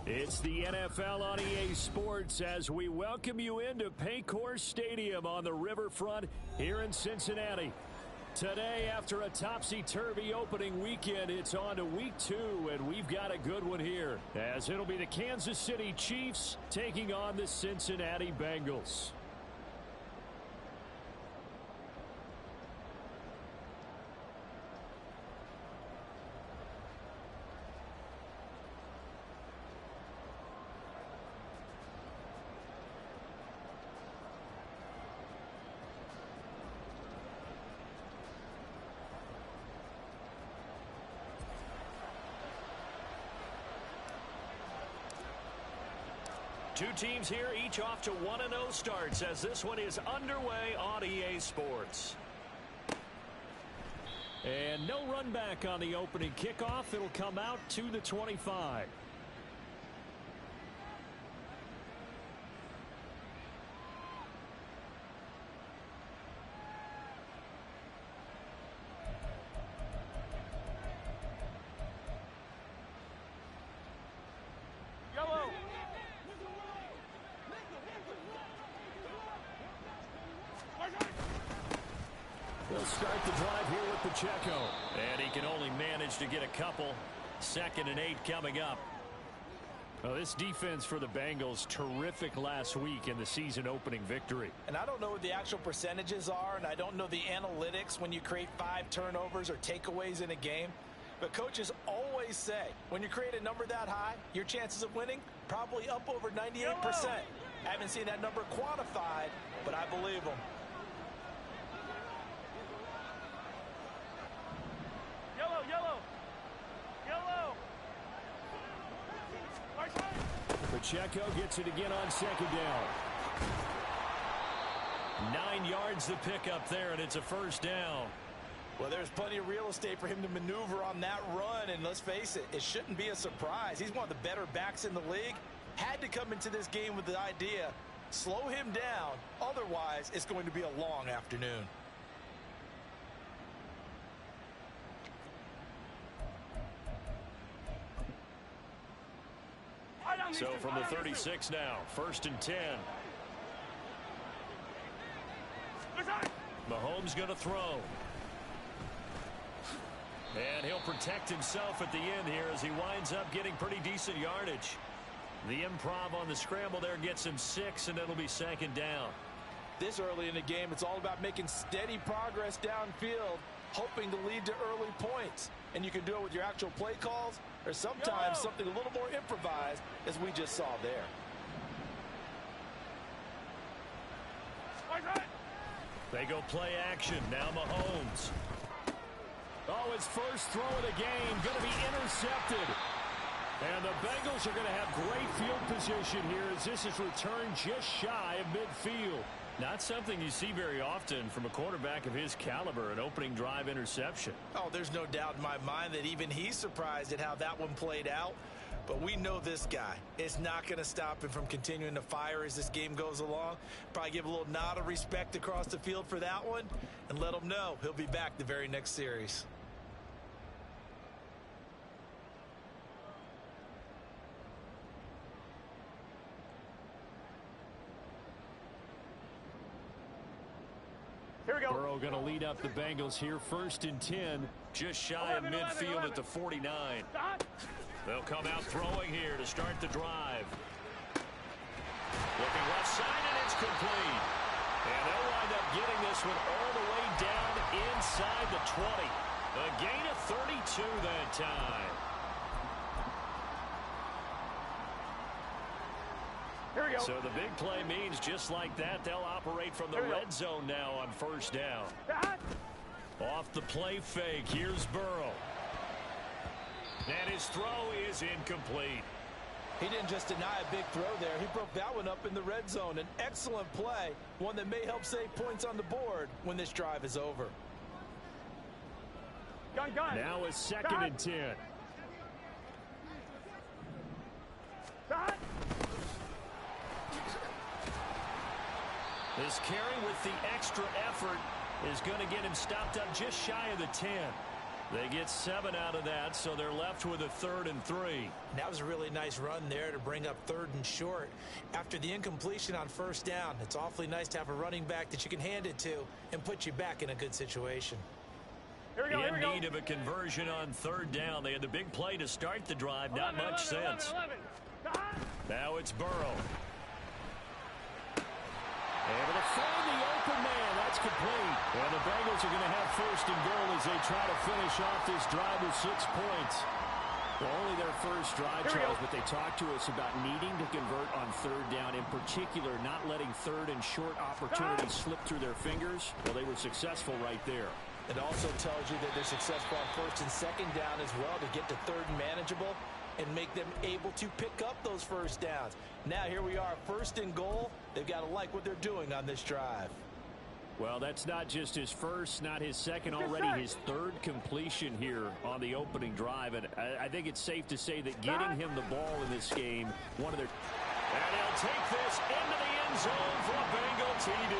It's the NFL on EA Sports as we welcome you into Paycor Stadium on the riverfront here in Cincinnati. Today, after a topsy-turvy opening weekend, it's on to week 2, and we've got a good one here, as it'll be the Kansas City Chiefs taking on the Cincinnati Bengals. Two teams here, each off to 1-0 starts as this one is underway on EA Sports. And no run back on the opening kickoff. It'll come out to the 25. He'll start the drive here with Pacheco. And he can only manage to get a couple. 2nd and 8 coming up. Well, this defense for the Bengals, terrific last week in the season opening victory. And I don't know what the actual percentages are, and I don't know the analytics when you create 5 turnovers or takeaways in a game. But coaches always say, when you create a number that high, your chances of winning probably up over 98%. I haven't seen that number quantified, but I believe them. Pacheco gets it again on 2nd down. 9 yards to pick up there, and it's a 1st down. Well, there's plenty of real estate for him to maneuver on that run, and let's face it, it shouldn't be a surprise. He's one of the better backs in the league. Had to come into this game with the idea, slow him down, otherwise it's going to be a long afternoon. So from the 36 now, 1st and 10. Mahomes going to throw. And he'll protect himself at the end here as he winds up getting pretty decent yardage. The improv on the scramble there gets him 6, and it'll be 2nd down. This early in the game, it's all about making steady progress downfield, hoping to lead to early points. And you can do it with your actual play calls or sometimes something a little more improvised, as we just saw there. They go play action. Now Mahomes. Oh, his first throw of the game going to be intercepted. And the Bengals are going to have great field position here as this is returned just shy of midfield. Not something you see very often from a quarterback of his caliber, an opening drive interception. Oh, there's no doubt in my mind that even he's surprised at how that one played out. But we know this guy is not going to stop him from continuing to fire as this game goes along. Probably give a little nod of respect across the field for that one and let him know he'll be back the very next series. Here we go. Burrow going to lead up the Bengals here, 1st and 10, just shy of midfield at the 49. They'll come out throwing here to start the drive. Looking left side, and it's complete. And they'll wind up getting this one all the way down inside the 20. A gain of 32 that time. Here we go. So the big play means just like that, they'll operate from the red zone now on 1st down. Off the play fake, here's Burrow. And his throw is incomplete. He didn't just deny a big throw there. He broke that one up in the red zone. An excellent play, one that may help save points on the board when this drive is over. Gun. Now a 2nd and 10. This carry with the extra effort is going to get him stopped up just shy of the 10. They get 7 out of that, so they're left with a 3rd and 3. That was a really nice run there to bring up 3rd and short. After the incompletion on 1st down, it's awfully nice to have a running back that you can hand it to and put you back in a good situation. In need of a conversion on 3rd down. They had the big play to start the drive. Not much sense. Now it's Burrow. Able to find the open man. That's complete. And the Bengals are going to have 1st and goal as they try to finish off this drive with 6 points. Well, only their first drive, Charles, but they talked to us about needing to convert on 3rd down, in particular not letting 3rd and short opportunities slip through their fingers. Well, they were successful right there. It also tells you that they're successful on 1st and 2nd down as well to get to 3rd and manageable and make them able to pick up those 1st downs. Now here we are, 1st and goal. They've got to like what they're doing on this drive. Well, that's not just his first, not his second, already his 3rd completion here on the opening drive. And I think it's safe to say that getting him the ball in this game, one of their... And he'll take this into the end zone for a Bengal TD.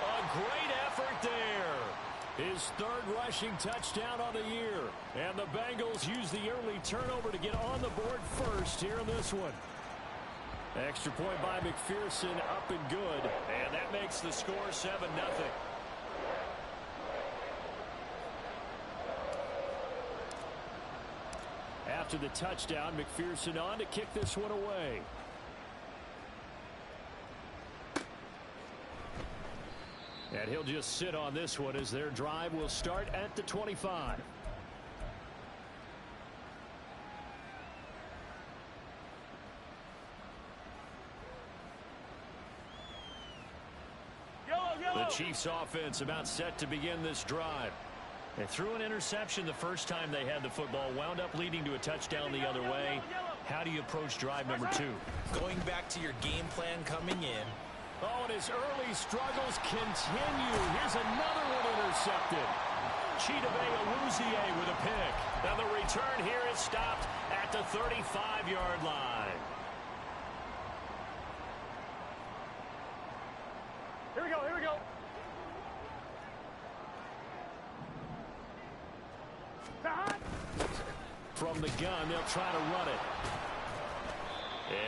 A great effort there. His 3rd rushing touchdown on the year. And the Bengals use the early turnover to get on the board first here in this one. Extra point by McPherson, up and good. And that makes the score 7-0. After the touchdown, McPherson on to kick this one away. And he'll just sit on this one as their drive will start at the 25. The Chiefs offense about set to begin this drive. They threw an interception the first time they had the football, wound up leading to a touchdown the other way. How do you approach drive number 2? Going back to your game plan coming in. Oh, and his early struggles continue. Here's another one intercepted. Chidobe Awuzie with a pick. Now the return here is stopped at the 35-yard line. Here we go, here we go. From the gun, they'll try to run it.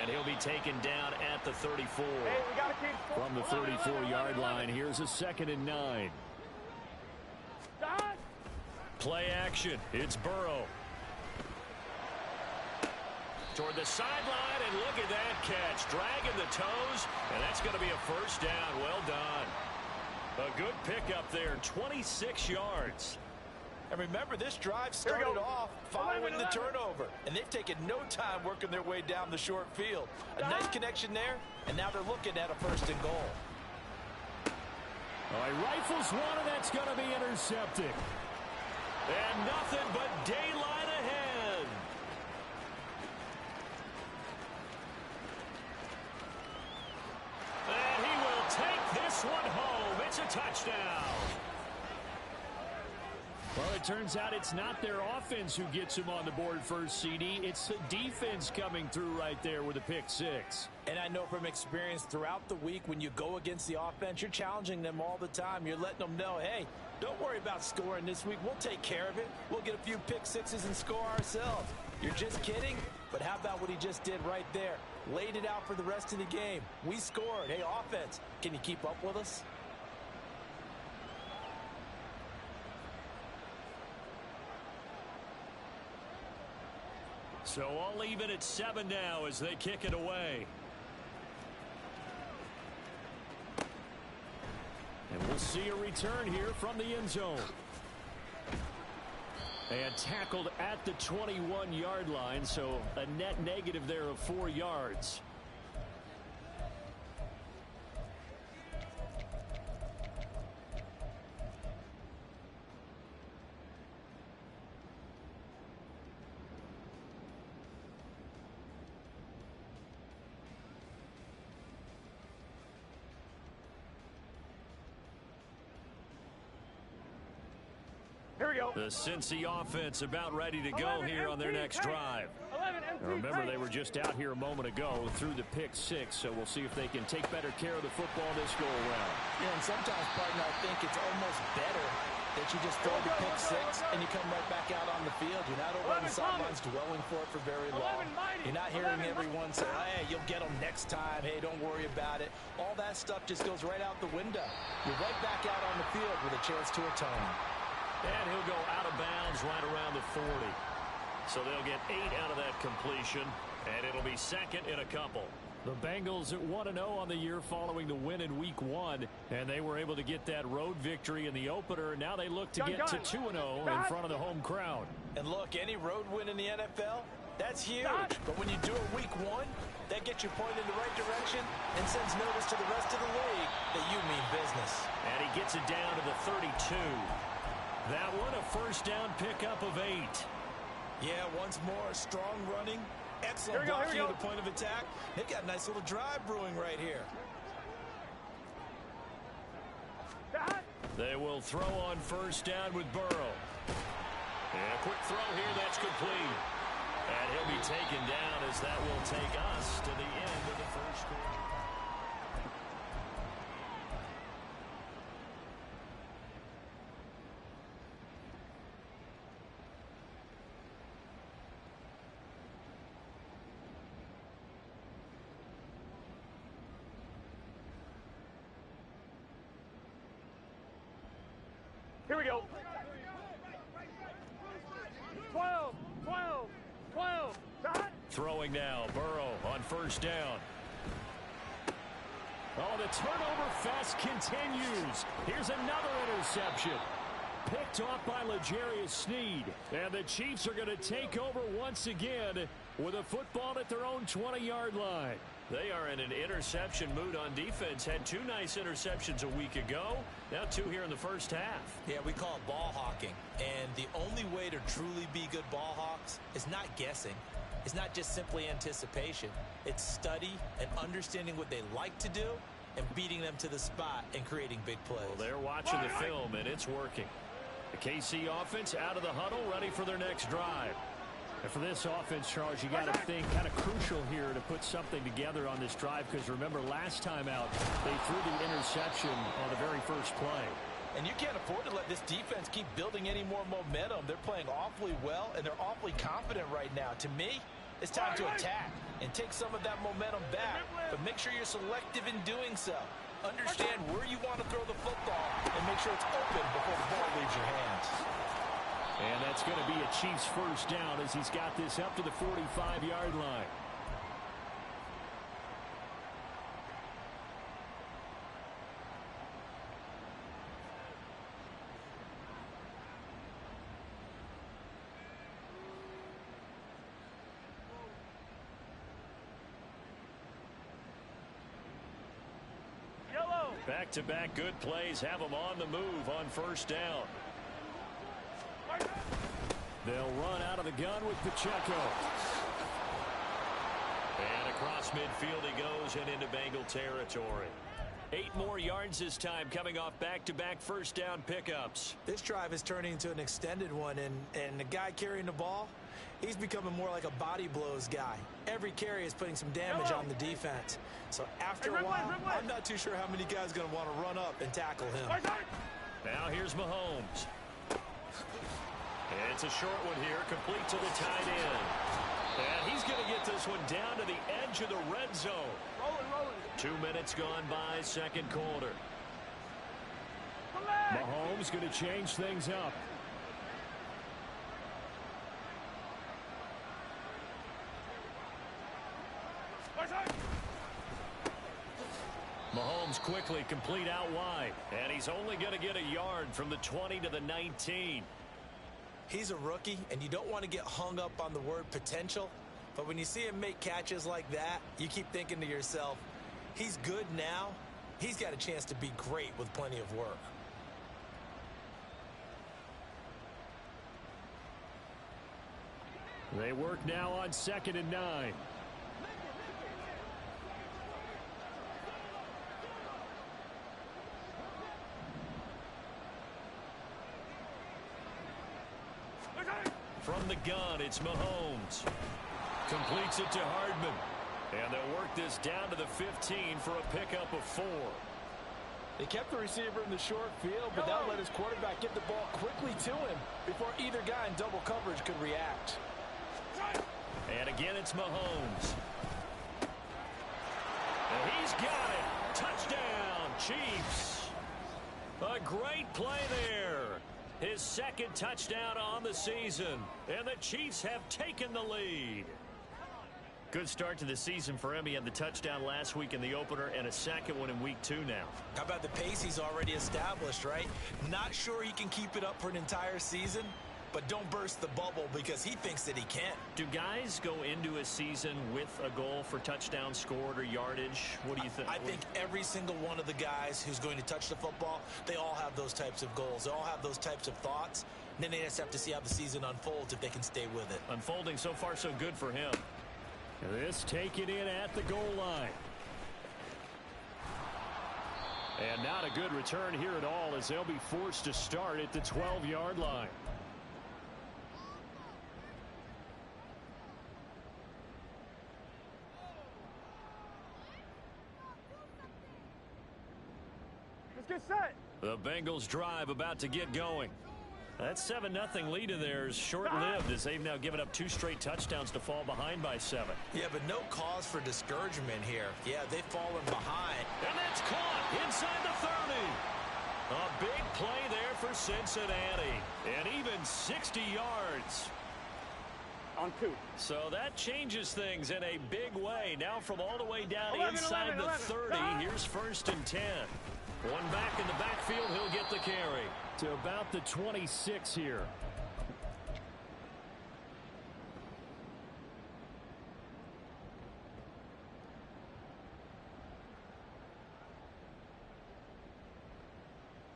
And he'll be taken down at the 34. Hey, we gotta keep from the 34-yard line, here's a 2nd and 9. Play action. It's Burrow. Toward the sideline, and look at that catch. Dragging the toes, and that's going to be a 1st down. Well done. A good pickup there, 26 yards. And remember, this drive started off following the turnover. And they've taken no time working their way down the short field. A nice connection there, and now they're looking at a 1st and goal. Oh, he rifles one, and that's going to be intercepted. And nothing but daylight ahead. And he will take this one home. It's a touchdown. Well, it turns out it's not their offense who gets him on the board first, CD. It's the defense coming through right there with a pick 6. And I know from experience throughout the week, when you go against the offense, you're challenging them all the time. You're letting them know, hey, don't worry about scoring this week. We'll take care of it. We'll get a few pick 6s and score ourselves. You're just kidding? But how about what he just did right there? Laid it out for the rest of the game. We scored. Hey, offense, can you keep up with us? So all even at 7 now as they kick it away. And we'll see a return here from the end zone. And tackled at the 21-yard line, so a net negative there of 4 yards. Here we go. The Cincy offense about ready to go here on their next drive. 11 and Remember, they were just out here a moment ago through the pick six, so we'll see if they can take better care of the football this go-around. Yeah, and sometimes, partner, I think it's almost better that you just throw the pick six and you come right back out on the field. You're not over on the sidelines dwelling for it for very long. You're not hearing everyone say, hey, you'll get them next time. Hey, don't worry about it. All that stuff just goes right out the window. You're right back out on the field with a chance to atone. And he'll go out of bounds right around the 40. So they'll get 8 out of that completion, and it'll be second in a couple. The Bengals at 1-0 on the year following the win in Week 1, and they were able to get that road victory in the opener. Now they look to get to 2-0 in front of the home crowd. And look, any road win in the NFL, that's huge. But when you do it Week 1, that gets you pointed in the right direction and sends notice to the rest of the league that you mean business. And he gets it down to the 32. That one a first down pickup of 8. Yeah, once more, strong running. Excellent blocking at the point of attack. They've got a nice little drive brewing right here. They will throw on first down with Burrow. And a quick throw here, that's complete. And he'll be taken down as that will take us to the end of the first quarter. Here we go. 12, 12, 12. Throwing now, Burrow on first down. Oh, the turnover fest continues. Here's another interception. Picked off by L'Jarius Sneed. And the Chiefs are going to take over once again with a football at their own 20-yard line. They are in an interception mood on defense. Had 2 nice interceptions a week ago. Now 2 here in the first half. Yeah, we call it ball hawking. And the only way to truly be good ball hawks is not guessing. It's not just simply anticipation. It's study and understanding what they like to do and beating them to the spot and creating big plays. Well, they're watching the film, and it's working. The KC offense out of the huddle, ready for their next drive. And for this offense, Charles, you got to think kind of crucial here to put something together on this drive, because remember, last time out, they threw the interception on the very first play. And you can't afford to let this defense keep building any more momentum. They're playing awfully well, and they're awfully confident right now. To me, it's time to attack and take some of that momentum back, but make sure you're selective in doing so. Understand where you want to throw the football and make sure it's open before the ball leaves your hands. And that's going to be a Chiefs first down as he's got this up to the 45-yard line. Back-to-back good plays have them on the move on first down. They'll run out of the gun with Pacheco. And across midfield he goes and into Bengal territory. 8 more yards this time, coming off back-to-back first down pickups. This drive is turning into an extended one, and the guy carrying the ball, he's becoming more like a body blows guy. Every carry is putting some damage on the defense. So after a while, I'm not too sure how many guys are going to want to run up and tackle him. Now here's Mahomes. And it's a short one here, complete to the tight end. And he's going to get this one down to the edge of the red zone. Rolling. 2 minutes gone by, second quarter. Mahomes going to change things up. Mahomes quickly complete out wide. And he's only going to get a yard from the 20 to the 19. He's a rookie, and you don't want to get hung up on the word potential. But when you see him make catches like that, you keep thinking to yourself, he's good now. He's got a chance to be great with plenty of work. They work now on 2nd and 9. From the gun, it's Mahomes. Completes it to Hardman. And they'll work this down to the 15 for a pickup of 4. They kept the receiver in the short field, but that let his quarterback get the ball quickly to him before either guy in double coverage could react. And again, it's Mahomes. And he's got it. Touchdown, Chiefs. A great play there. His second touchdown on the season. And the Chiefs have taken the lead. Good start to the season for him. He had the touchdown last week in the opener and a second one in week 2 now. How about the pace he's already established, right? Not sure he can keep it up for an entire season, but don't burst the bubble because he thinks that he can. Do guys go into a season with a goal for touchdown scored or yardage? What do you think? I think every single one of the guys who's going to touch the football, they all have those types of goals. They all have those types of thoughts. And then they just have to see how the season unfolds if they can stay with it. Unfolding so far so good for him. This taken in at the goal line. And not a good return here at all as they'll be forced to start at the 12-yard line. Let's get set. The Bengals drive about to get going. That 7-0 lead of theirs short-lived as they've now given up 2 straight touchdowns to fall behind by 7. Yeah, but no cause for discouragement here. Yeah, they've fallen behind. And that's caught inside the 30. A big play there for Cincinnati. And even 60 yards. On 2. So that changes things in a big way. Now from all the way down 11, inside 11, the 11. 30, here's 1st and 10. One back in the backfield, he'll get the carry. To about the 26 here.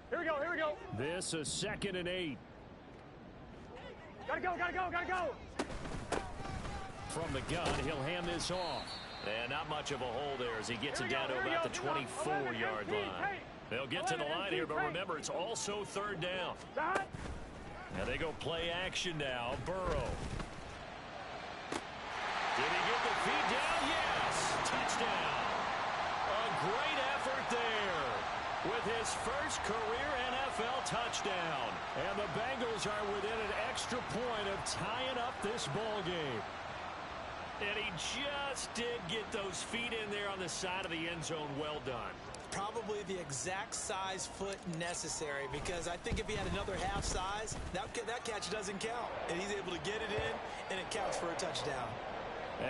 Here we go, here we go. This a 2nd and 8. Gotta go, gotta go, gotta go. From the gun, he'll hand this off. And not much of a hole there as he gets it down to about the 24-yard line. They'll get to the line here, but remember, it's also 3rd down. Now they go play action now. Burrow. Did he get the feet down? Yes! Touchdown! A great effort there with his first career NFL touchdown. And the Bengals are within an extra point of tying up this ball game. And he just did get those feet in there on the side of the end zone. Well done. Probably the exact size foot necessary because I think if he had another half size, that catch doesn't count. And he's able to get it in, and it counts for a touchdown.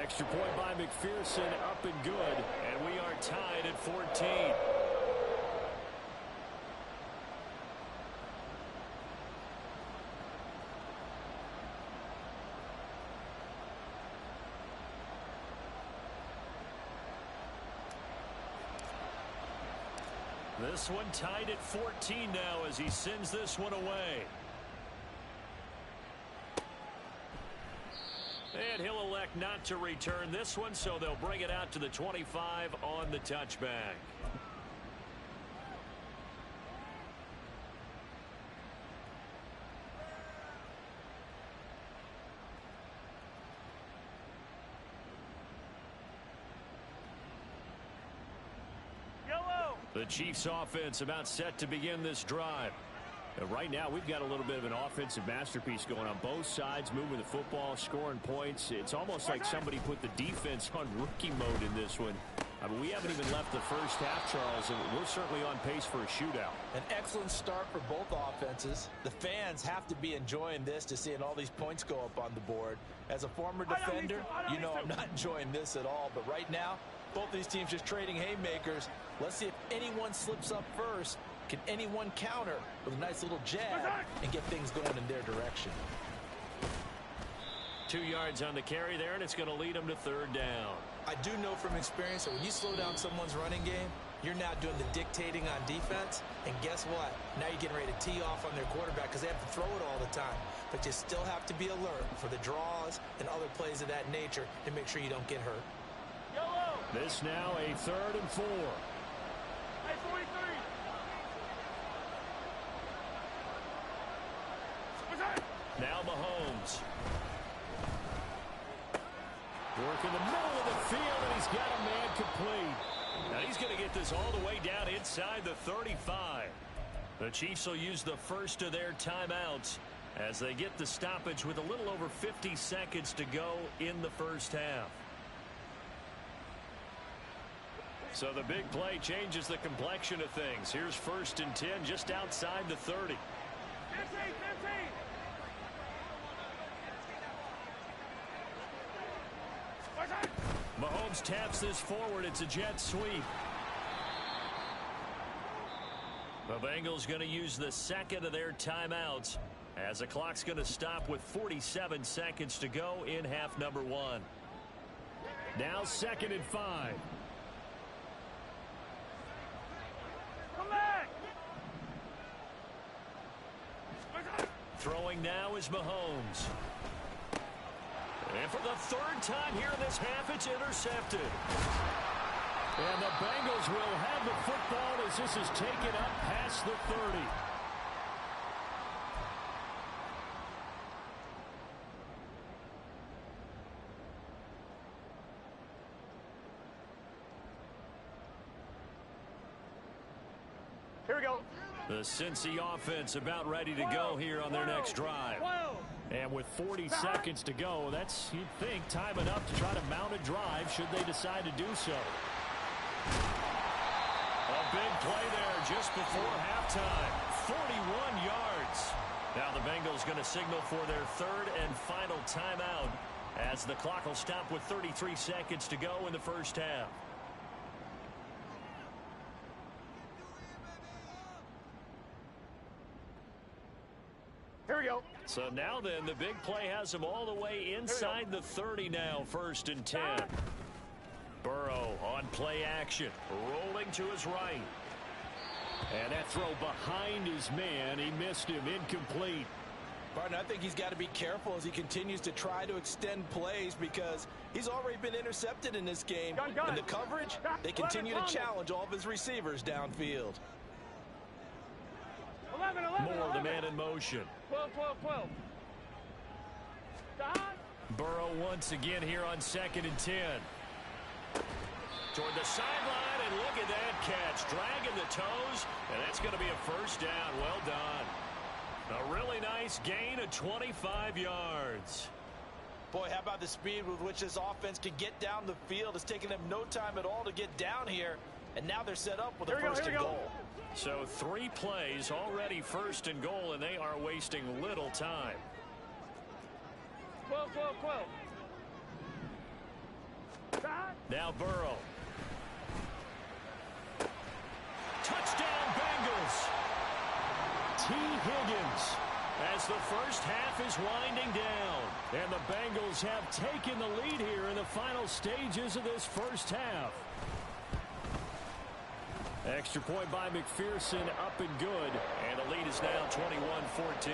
Extra point by McPherson, up and good. And we are tied at 14. This one tied at 14 now as he sends this one away. And he'll elect not to return this one, so they'll bring it out to the 25 on the touchback. The Chiefs offense about set to begin this drive. Right now, we've got a little bit of an offensive masterpiece going on both sides, moving the football, scoring points. It's almost like somebody put the defense on rookie mode in this one. I mean, we haven't even left the first half, Charles, and we're certainly on pace for a shootout. An excellent start for both offenses. The fans have to be enjoying this to seeing all these points go up on the board. As a former defender, you know I'm not enjoying this at all. But right now, both these teams just trading haymakers. Let's see if anyone slips up first. Can anyone counter with a nice little jab and get things going in their direction? 2 yards on the carry there, and it's going to lead them to 3rd down. I do know from experience that when you slow down someone's running game, you're now doing the dictating on defense. And guess what? Now you're getting ready to tee off on their quarterback because they have to throw it all the time. But you still have to be alert for the draws and other plays of that nature to make sure you don't get hurt. This now a 3rd and 4. Hey, 43. Now Mahomes. Work in the middle of the field, and he's got a man complete. Now he's going to get this all the way down inside the 35. The Chiefs will use the first of their timeouts as they get the stoppage with a little over 50 seconds to go in the first half. So the big play changes the complexion of things. Here's 1st and 10 just outside the 30. 15. Mahomes taps this forward. It's a jet sweep. The Bengals going to use the second of their timeouts as the clock's going to stop with 47 seconds to go in half number 1. Now 2nd and 5. Come back. Throwing now is Mahomes. And for the 3rd time here in this half, it's intercepted. And the Bengals will have the football as this is taken up past the 30. Here we go. The Cincy offense about ready to go here on their next drive. And with 40 seconds to go, that's, you'd think, time enough to try to mount a drive should they decide to do so. A big play there just before halftime. 41 yards. Now the Bengals going to signal for their 3rd and final timeout as the clock will stop with 33 seconds to go in the first half. Here we go. So now then, the big play has them all the way inside the 30 now, 1st and 10. Burrow on play action, rolling to his right. And that throw behind his man, he missed him, incomplete. Barton, I think he's got to be careful as he continues to try to extend plays because he's already been intercepted in this game. Gun. In the coverage, they continue to challenge all of his receivers downfield. 11. More the man in motion. 12. Burrow once again here on 2nd and 10. Toward the sideline, and look at that catch. Dragging the toes, and that's going to be a 1st down. Well done. A really nice gain of 25 yards. Boy, how about the speed with which this offense can get down the field? It's taken them no time at all to get down here, and now they're set up with a 1st and goal. So 3 plays already 1st and goal, and they are wasting little time. 12. Now Burrow. Touchdown Bengals. T. Higgins as the first half is winding down. And the Bengals have taken the lead here in the final stages of this first half. Extra point by McPherson, up and good. And the lead is now 21-14.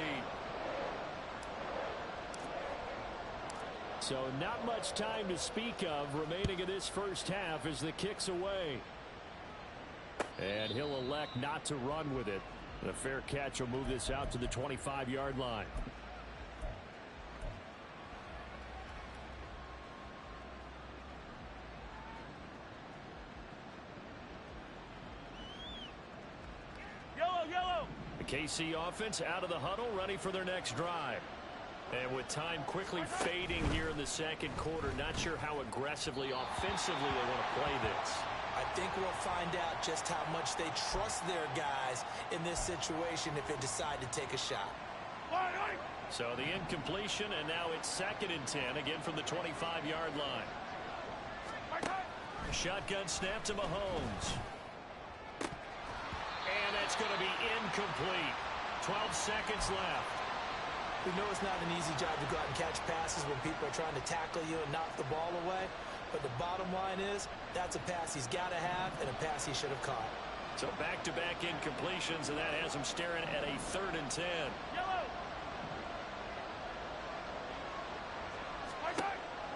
So not much time to speak of remaining in this first half as the kick's away. And he'll elect not to run with it. The fair catch will move this out to the 25-yard line. Yellow. The KC offense out of the huddle, ready for their next drive. And with time quickly fading here in the 2nd quarter, not sure how aggressively, offensively they want to play this. I think we'll find out just how much they trust their guys in this situation if they decide to take a shot. So the incompletion, and now it's 2nd and 10, again from the 25-yard line. Shotgun snap to Mahomes. And that's going to be incomplete. 12 seconds left. We know it's not an easy job to go out and catch passes when people are trying to tackle you and knock the ball away. But the bottom line is, that's a pass he's got to have and a pass he should have caught. So back-to-back incompletions, and that has him staring at a 3rd and 10. Yellow.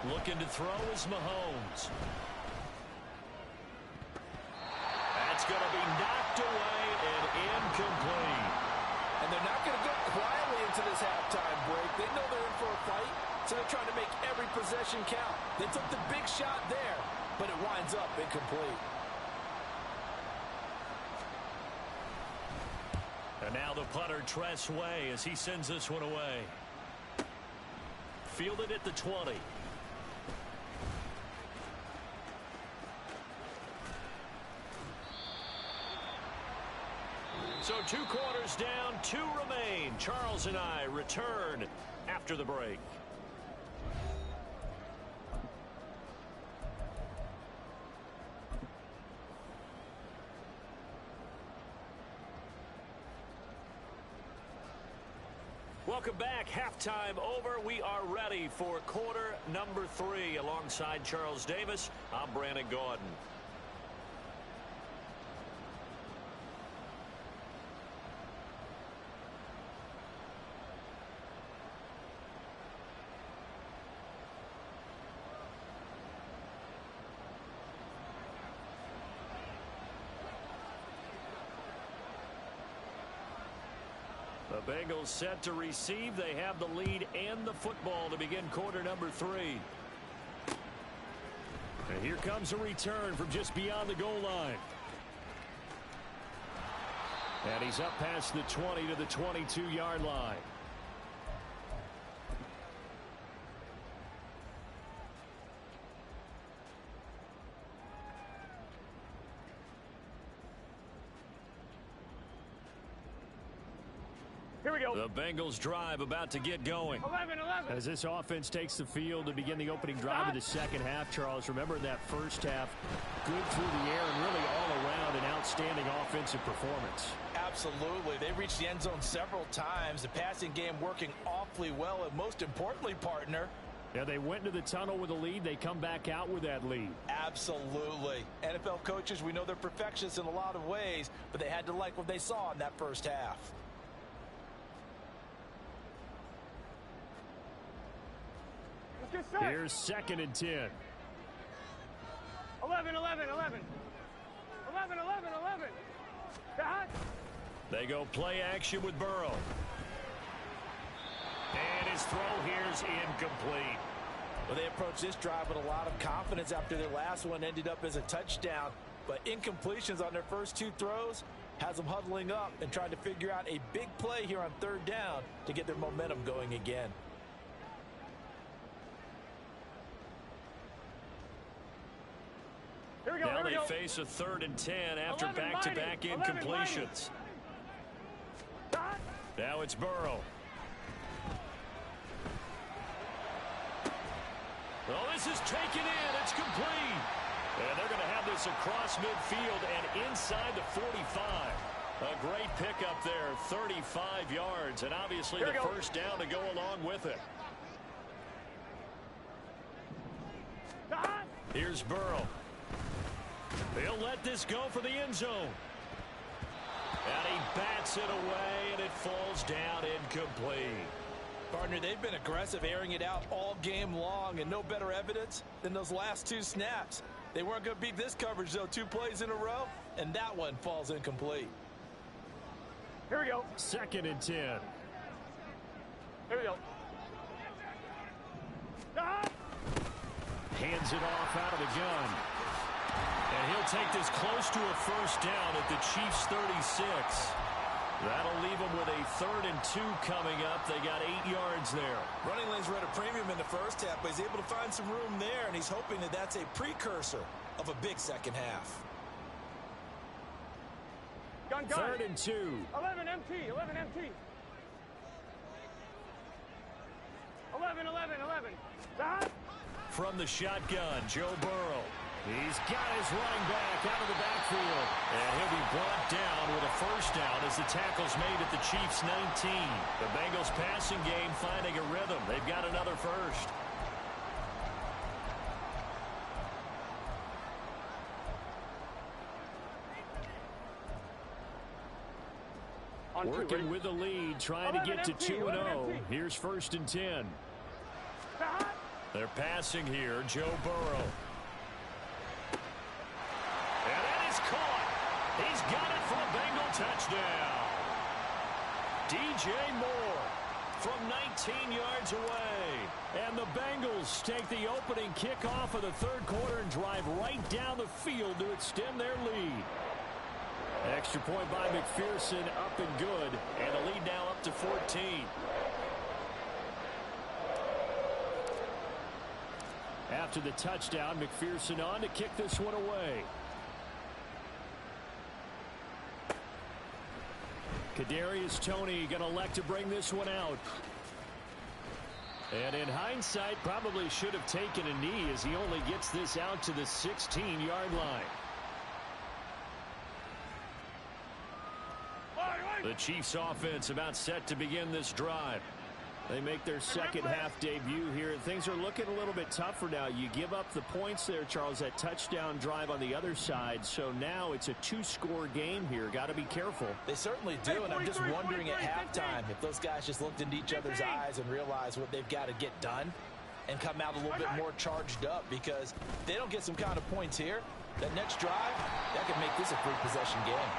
Looking to throw is Mahomes. That's going to be knocked away and incomplete. And they're not going to go quietly into this halftime break. They know they're in for a fight. so they're trying to make every possession count. They took the big shot there, but it winds up incomplete. And now the punter, Tress Way, as he sends this one away. Fielded at the 20. So 2 quarters down, 2 remain. Charles and I return after the break. Welcome back. Halftime over. We are ready for quarter number 3. Alongside Charles Davis, I'm Brandon Gaudin. The Bengals set to receive. They have the lead and the football to begin quarter number 3. And here comes a return from just beyond the goal line. And he's up past the 20 to the 22-yard line. Here we go. The Bengals drive about to get going. 11. As this offense takes the field to begin the opening drive of the second half, Charles, remember that first half, good through the air and really all around an outstanding offensive performance. Absolutely. They reached the end zone several times. The passing game working awfully well, and most importantly, partner, Yeah, they went into the tunnel with a lead. They come back out with that lead. absolutely. NFL coaches, we know they're perfectionists in a lot of ways, but they had to like what they saw in that first half. Let's get set. Here's 2nd and 10. 11. That. They go play action with Burrow. And his throw here's incomplete. Well, they approached this drive with a lot of confidence after their last one ended up as a touchdown. But incompletions on their first 2 throws has them huddling up and trying to figure out a big play here on 3rd down to get their momentum going again. Here we go. Now Here we they go. face a 3rd and 10 after 11 back-to-back mighty. 11 incompletions. That. Now it's Burrow. Well, this is taken in. It's complete. And they're going to have this across midfield and inside the 45. A great pickup there, 35 yards, and obviously the first down to go along with it. That. Here's Burrow. He'll let this go for the end zone. And he bats it away, and it falls down incomplete. Partner, they've been aggressive, airing it out all game long, and no better evidence than those last 2 snaps. They weren't going to beat this coverage, though, 2 plays in a row, and that one falls incomplete. Here we go. 2nd and 10. Here we go. That. Hands it off out of the gun. And he'll take this close to a first down at the Chiefs' 36. That'll leave them with a 3rd and 2 coming up. They got 8 yards there. Running lanes were at a premium in the first half, but he's able to find some room there, and he's hoping that that's a precursor of a big second half. Gun. 3rd and 2. 11 MT. 11 MT. 11. That. From the shotgun, Joe Burrow. He's got his running back out of the backfield. And he'll be brought down with a first down as the tackle's made at the Chiefs' 19. The Bengals passing game finding a rhythm. They've got another first. Working with the lead, trying to get to 2-0. Here's 1st and 10. That. They're passing here, Joe Burrow. And that is caught. He's got it for a Bengal touchdown. DJ Moore from 19 yards away. And the Bengals take the opening kickoff of the third quarter and drive right down the field to extend their lead. Extra point by McPherson, up and good. And the lead now up to 14. After the touchdown, McPherson on to kick this one away. Kadarius Toney going to elect to bring this one out. And in hindsight, probably should have taken a knee as he only gets this out to the 16-yard line. The Chiefs offense about set to begin this drive. They make their second half debut here. Things are looking a little bit tougher now. You give up the points there, Charles, that touchdown drive on the other side. So now it's a two-score game here. Got to be careful. They certainly do, and I'm just wondering at halftime if those guys just looked into each other's eyes and realized what they've got to get done and come out a little bit more charged up, because if they don't get some kind of points here, that next drive, that could make this a three-possession game.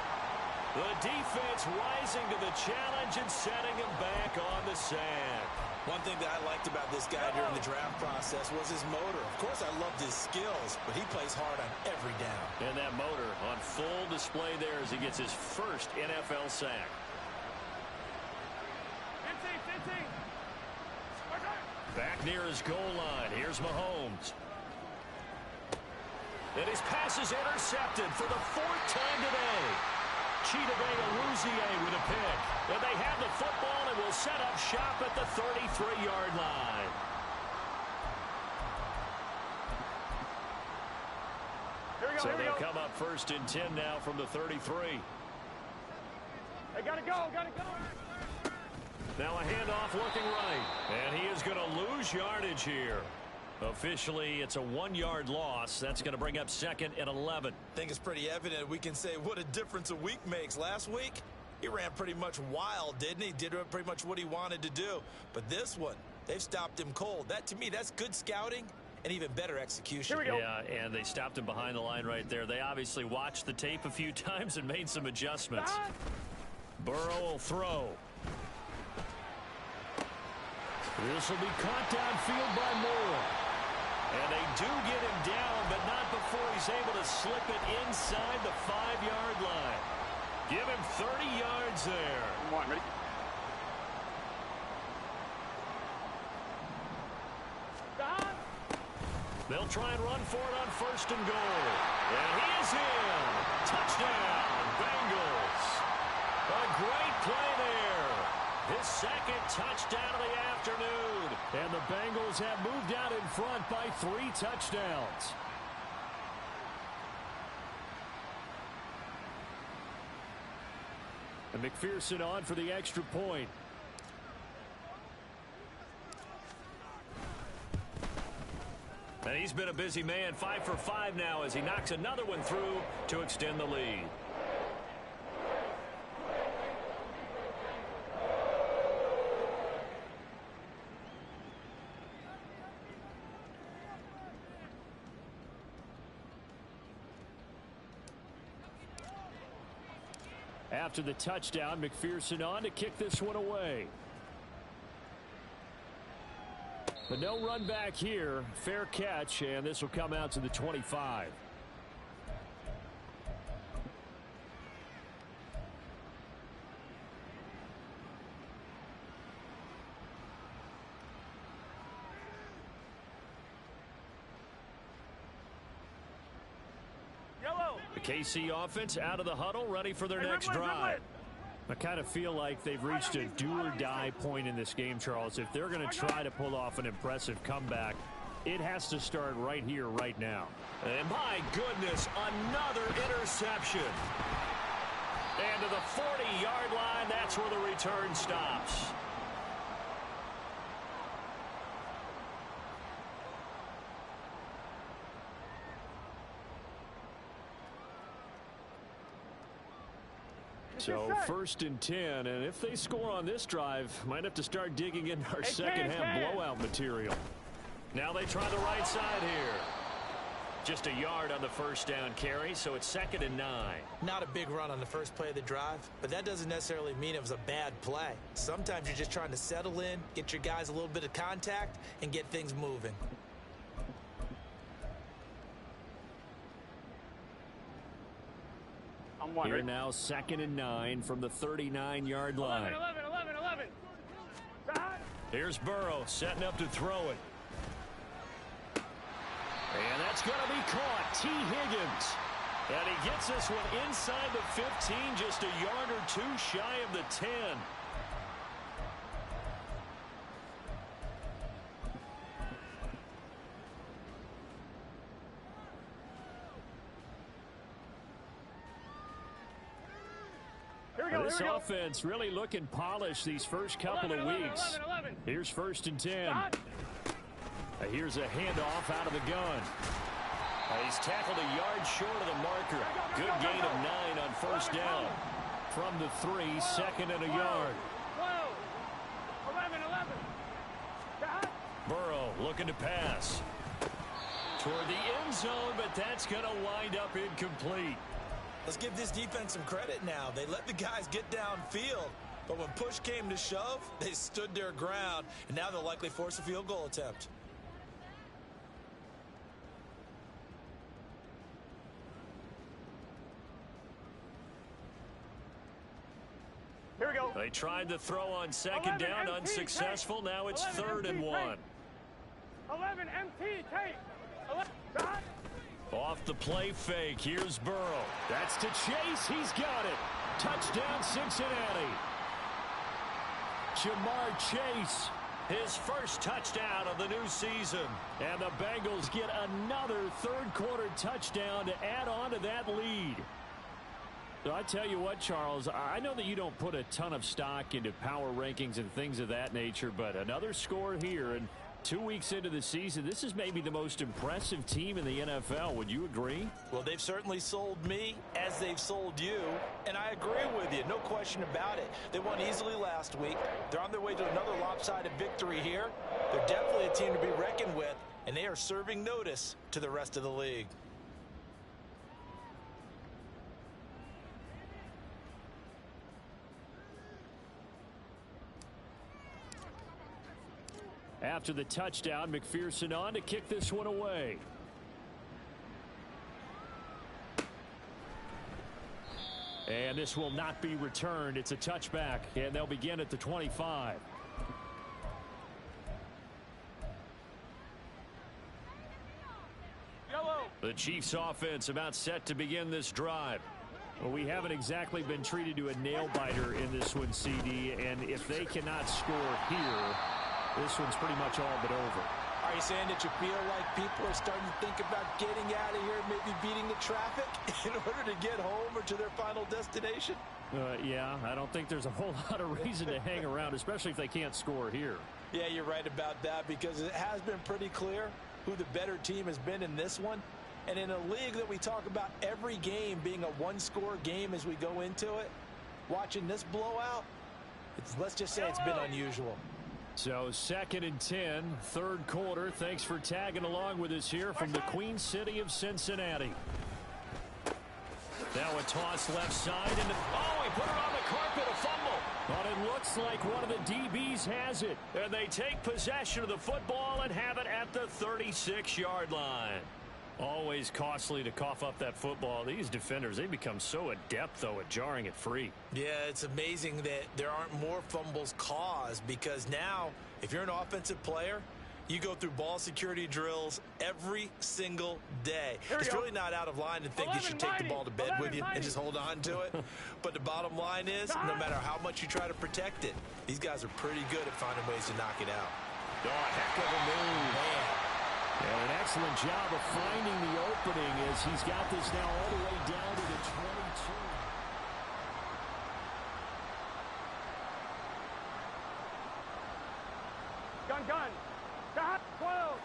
The defense rising to the challenge and setting him back on the sand. One thing that I liked about this guy during the draft process was his motor. Of course, I loved his skills, but he plays hard on every down. And that motor on full display there as he gets his first NFL sack. Back near his goal line. Here's Mahomes. And his pass is intercepted for the fourth time today. Chidobe Awuzie with a pick. And they have the football and will set up shop at the 33-yard line. So they'll come up first and 10 now from the 33. Hey, gotta go. Now a handoff looking right. And he is going to lose yardage here. Officially, it's a 1-yard loss. That's going to bring up second and 11. I think it's pretty evident. We can say what a difference a week makes. Last week, he ran pretty much wild, didn't he? Did pretty much what he wanted to do. But this one, they've stopped him cold. That, to me, that's good scouting and even better execution. Here we go. Yeah, and they stopped him behind the line right there. They obviously watched the tape a few times and made some adjustments. Burrow will throw. This will be caught downfield by Moore. And they do get him down, but not before he's able to slip it inside the 5-yard line. Give him 30 yards there. Come on, ready? They'll try and run for it on first and goal. And he is in. Touchdown, Bengals. A great play there. His second touchdown of the afternoon. And the Bengals have moved out in front by 3 touchdowns. And McPherson on for the extra point. And he's been a busy man, 5 for 5 now as he knocks another one through to extend the lead. After the touchdown, McPherson on to kick this one away. But no run back here. Fair catch, and this will come out to the 25. The KC offense out of the huddle, ready for their next drive. I kind of feel like they've reached a do-or-die point in this game, Charles. If they're going to try to pull off an impressive comeback, it has to start right here, right now. And my goodness, another interception. And to the 40-yard line, that's where the return stops. So first and 10, and if they score on this drive, might have to start digging in our second half blowout material. Now they try the right side here. Just a yard on the first down carry, so it's 2nd and 9. Not a big run on the first play of the drive, but that doesn't necessarily mean it was a bad play. Sometimes you're just trying to settle in, get your guys a little bit of contact, and get things moving. Here now, 2nd and 9 from the 39-yard line. 11. Here's Burrow setting up to throw it. And that's going to be caught. T. Higgins. And he gets this one inside the 15, just a yard or two shy of the 10. This offense really looking polished these first couple of weeks. Here's 1st and 10. Here's a handoff out of the gun. He's tackled a yard short of the marker. Good gain of 9 on first down. From the 3, 2nd and a yard. 11. Burrow looking to pass. Toward the end zone, but that's going to wind up incomplete. Let's give this defense some credit now. They let the guys get downfield, but when push came to shove, they stood their ground, and now they'll likely force a field goal attempt. Here we go. They tried to throw on 2nd down, unsuccessful. Now it's 3rd and 1. 11 MT take. 11. Off the play fake, here's Burrow. That's to Chase, he's got it. Touchdown Cincinnati. Jamar Chase, his first touchdown of the new season. And the Bengals get another third-quarter touchdown to add on to that lead. So I tell you what, Charles, I know that you don't put a ton of stock into power rankings and things of that nature, but another score here, and 2 weeks into the season, this is maybe the most impressive team in the NFL. Would you agree? Well, they've certainly sold me as they've sold you, and I agree with you. No question about it. They won easily last week. They're on their way to another lopsided victory here. They're definitely a team to be reckoned with, and they are serving notice to the rest of the league. After the touchdown, McPherson on to kick this one away. And this will not be returned. It's a touchback, and they'll begin at the 25. Yellow. The Chiefs offense about set to begin this drive. Well, we haven't exactly been treated to a nail-biter in this one, CD, and if they cannot score here, this one's pretty much all but over. Are you saying that you feel like people are starting to think about getting out of here, maybe beating the traffic in order to get home or to their final destination? Yeah, I don't think there's a whole lot of reason to hang around, especially if they can't score here. Yeah, you're right about that, because it has been pretty clear who the better team has been in this one. And in a league that we talk about every game being a one-score game as we go into it, watching this blowout, let's just say it's been unusual. So 2nd and 10, third quarter. Thanks for tagging along with us here from the Queen City of Cincinnati. Now a toss left side, and he put it on the carpet, a fumble. But it looks like one of the DBs has it. And they take possession of the football and have it at the 36-yard line. Always costly to cough up that football. These defenders, they become so adept, though, at jarring it free. Yeah, it's amazing that there aren't more fumbles caused, because now, if you're an offensive player, you go through ball security drills every single day. It's really not out of line to think you should take the ball to bed with you and just hold on to it. But the bottom line is, no matter how much you try to protect it, these guys are pretty good at finding ways to knock it out. Oh, heck of a move. Man. And an excellent job of finding the opening as he's got this now all the way down to the 22. Gun. 12.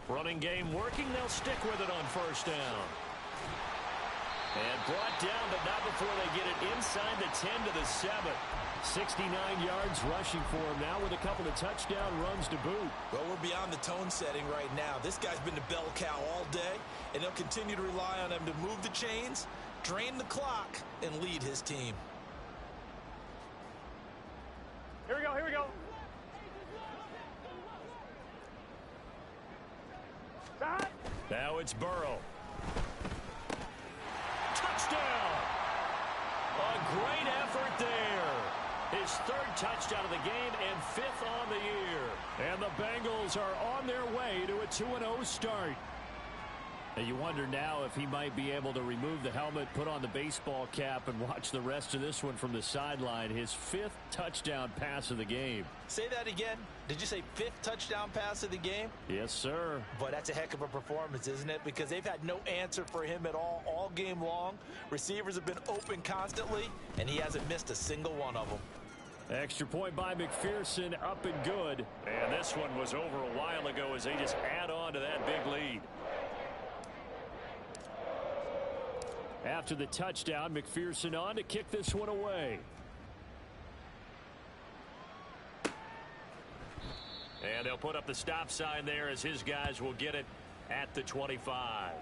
Running game working. They'll stick with it on first down. And Brought down, but not before they get it inside the 10 to the 7. 69 yards rushing for him now with a couple of touchdown runs to boot. Well, we're beyond the tone setting right now. This guy's been the bell cow all day, and they'll continue to rely on him to move the chains, drain the clock, and lead his team. Here we go, here we go. Now it's Burrow. Touchdown! A great effort there. His third touchdown of the game and fifth on the year. And the Bengals are on their way to a 2-0 start. And you wonder now if he might be able to remove the helmet, put on the baseball cap, and watch the rest of this one from the sideline. His fifth touchdown pass of the game. Say that again. Did you say fifth touchdown pass of the game? Yes, sir. Boy, that's a heck of a performance, isn't it? Because they've had no answer for him at all game long. Receivers have been open constantly, and he hasn't missed a single one of them. Extra point by McPherson, up and good. And this one was over a while ago as they just add on to that big lead. After the touchdown, McPherson on to kick this one away. And they'll put up the stop sign there as his guys will get it at the 25.